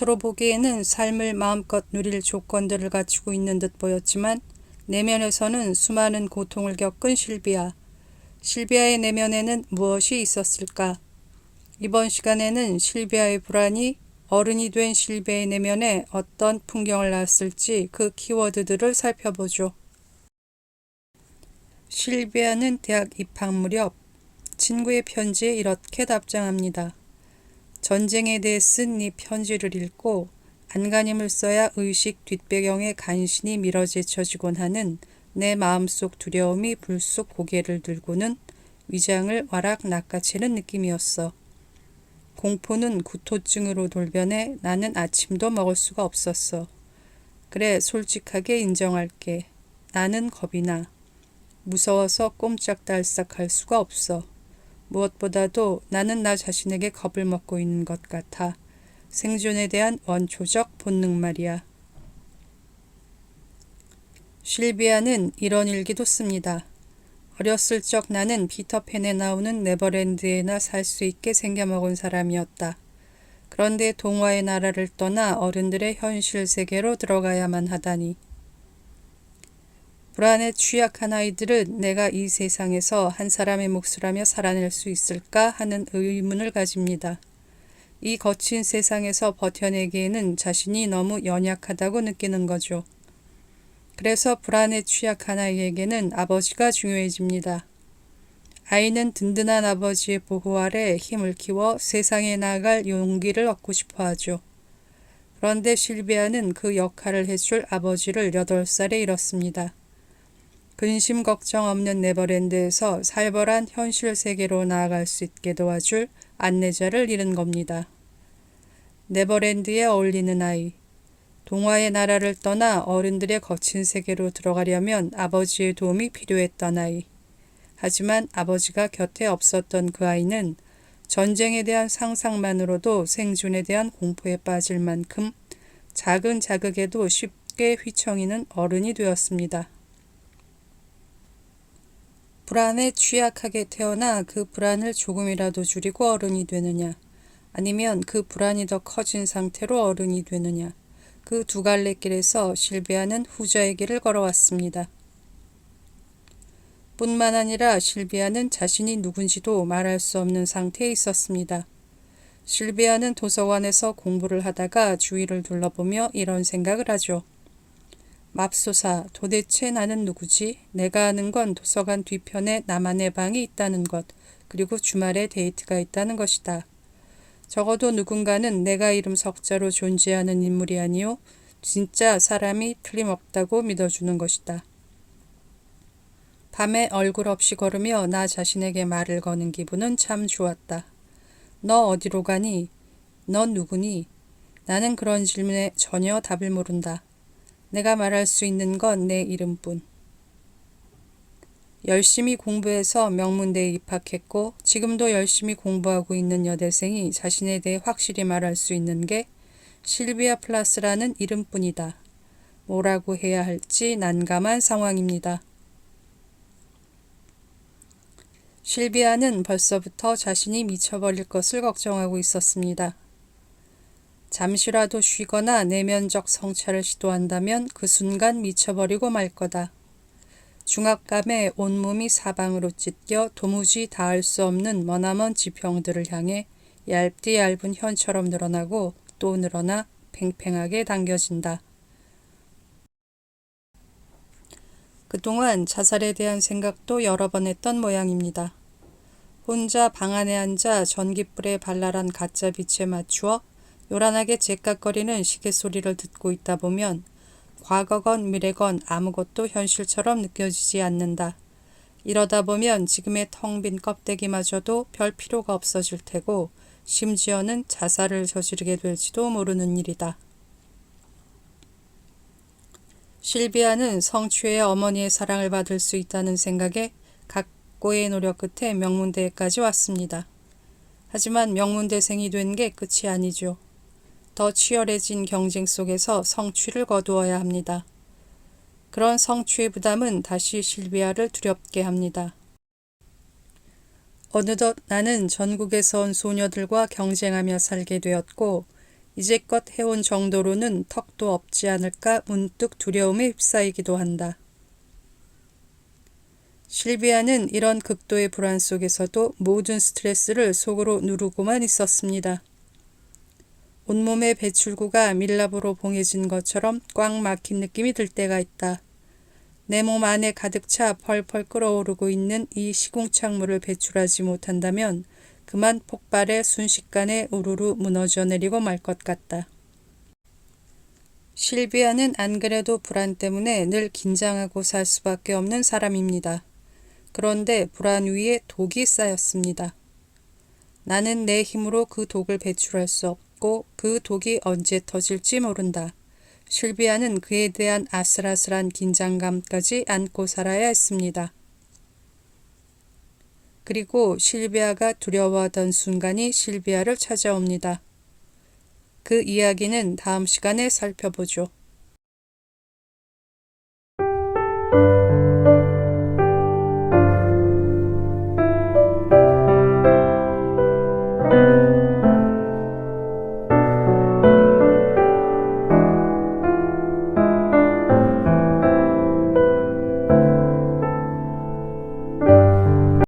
겉으로 보기에는 삶을 마음껏 누릴 조건들을 갖추고 있는 듯 보였지만 내면에서는 수많은 고통을 겪은 실비아. 실비아의 내면에는 무엇이 있었을까? 이번 시간에는 실비아의 불안이 어른이 된 실비아의 내면에 어떤 풍경을 낳았을지 그 키워드들을 살펴보죠. 실비아는 대학 입학 무렵 친구의 편지에 이렇게 답장합니다. 전쟁에 대해 쓴 이 편지를 읽고 안간힘을 써야 의식 뒷배경에 간신히 밀어제쳐지곤 하는 내 마음속 두려움이 불쑥 고개를 들고는 위장을 와락 낚아채는 느낌이었어. 공포는 구토증으로 돌변해 나는 아침도 먹을 수가 없었어. 그래, 솔직하게 인정할게. 나는 겁이 나. 무서워서 꼼짝달싹 할 수가 없어. 무엇보다도 나는 나 자신에게 겁을 먹고 있는 것 같아. 생존에 대한 원초적 본능 말이야. 실비아는 이런 일기도 씁니다. 어렸을 적 나는 피터팬에 나오는 네버랜드에나 살 수 있게 생겨먹은 사람이었다. 그런데 동화의 나라를 떠나 어른들의 현실 세계로 들어가야만 하다니. 불안에 취약한 아이들은 내가 이 세상에서 한 사람의 몫이라며 살아낼 수 있을까 하는 의문을 가집니다. 이 거친 세상에서 버텨내기에는 자신이 너무 연약하다고 느끼는 거죠. 그래서 불안에 취약한 아이에게는 아버지가 중요해집니다. 아이는 든든한 아버지의 보호 아래 힘을 키워 세상에 나아갈 용기를 얻고 싶어 하죠. 그런데 실비아는 그 역할을 해줄 아버지를 8살에 잃었습니다. 근심 걱정 없는 네버랜드에서 살벌한 현실 세계로 나아갈 수 있게 도와줄 안내자를 잃은 겁니다. 네버랜드에 어울리는 아이. 동화의 나라를 떠나 어른들의 거친 세계로 들어가려면 아버지의 도움이 필요했던 아이. 하지만 아버지가 곁에 없었던 그 아이는 전쟁에 대한 상상만으로도 생존에 대한 공포에 빠질 만큼 작은 자극에도 쉽게 휘청이는 어른이 되었습니다. 불안에 취약하게 태어나 그 불안을 조금이라도 줄이고 어른이 되느냐, 아니면 그 불안이 더 커진 상태로 어른이 되느냐, 그 두 갈래 길에서 실비아는 후자의 길을 걸어왔습니다. 뿐만 아니라 실비아는 자신이 누군지도 말할 수 없는 상태에 있었습니다. 실비아는 도서관에서 공부를 하다가 주위를 둘러보며 이런 생각을 하죠. 맙소사, 도대체 나는 누구지? 내가 아는 건 도서관 뒤편에 나만의 방이 있다는 것, 그리고 주말에 데이트가 있다는 것이다. 적어도 누군가는 내가 이름 석자로 존재하는 인물이 아니요, 진짜 사람이 틀림없다고 믿어주는 것이다. 밤에 얼굴 없이 걸으며 나 자신에게 말을 거는 기분은 참 좋았다. 너 어디로 가니? 넌 누구니? 나는 그런 질문에 전혀 답을 모른다. 내가 말할 수 있는 건 내 이름뿐. 열심히 공부해서 명문대에 입학했고 지금도 열심히 공부하고 있는 여대생이 자신에 대해 확실히 말할 수 있는 게 실비아 플라스라는 이름뿐이다. 뭐라고 해야 할지 난감한 상황입니다. 실비아는 벌써부터 자신이 미쳐버릴 것을 걱정하고 있었습니다. 잠시라도 쉬거나 내면적 성찰을 시도한다면 그 순간 미쳐버리고 말 거다. 중압감에 온몸이 사방으로 찢겨 도무지 닿을 수 없는 머나먼 지평들을 향해 얇디 얇은 현처럼 늘어나고 또 늘어나 팽팽하게 당겨진다. 그동안 자살에 대한 생각도 여러 번 했던 모양입니다. 혼자 방 안에 앉아 전깃불에 발랄한 가짜 빛에 맞추어 요란하게 째깍거리는 시계 소리를 듣고 있다 보면 과거건 미래건 아무것도 현실처럼 느껴지지 않는다. 이러다 보면 지금의 텅 빈 껍데기마저도 별 필요가 없어질 테고 심지어는 자살을 저지르게 될지도 모르는 일이다. 실비아는 성취의 어머니의 사랑을 받을 수 있다는 생각에 각고의 노력 끝에 명문대에까지 왔습니다. 하지만 명문대생이 된 게 끝이 아니죠. 더 치열해진 경쟁 속에서 성취를 거두어야 합니다. 그런 성취의 부담은 다시 실비아를 두렵게 합니다. 어느덧 나는 전국에서 온 소녀들과 경쟁하며 살게 되었고 이제껏 해온 정도로는 턱도 없지 않을까 문득 두려움에 휩싸이기도 한다. 실비아는 이런 극도의 불안 속에서도 모든 스트레스를 속으로 누르고만 있었습니다. 온몸의 배출구가 밀랍으로 봉해진 것처럼 꽉 막힌 느낌이 들 때가 있다. 내 몸 안에 가득 차 펄펄 끓어오르고 있는 이 시궁창물을 배출하지 못한다면 그만 폭발해 순식간에 우르르 무너져 내리고 말 것 같다. 실비아는 안 그래도 불안 때문에 늘 긴장하고 살 수밖에 없는 사람입니다. 그런데 불안 위에 독이 쌓였습니다. 나는 내 힘으로 그 독을 배출할 수 없고 그 독이 언제 터질지 모른다. 실비아는 그에 대한 아슬아슬한 긴장감까지 안고 살아야 했습니다. 그리고 실비아가 두려워하던 순간이 실비아를 찾아옵니다. 그 이야기는 다음 시간에 살펴보죠.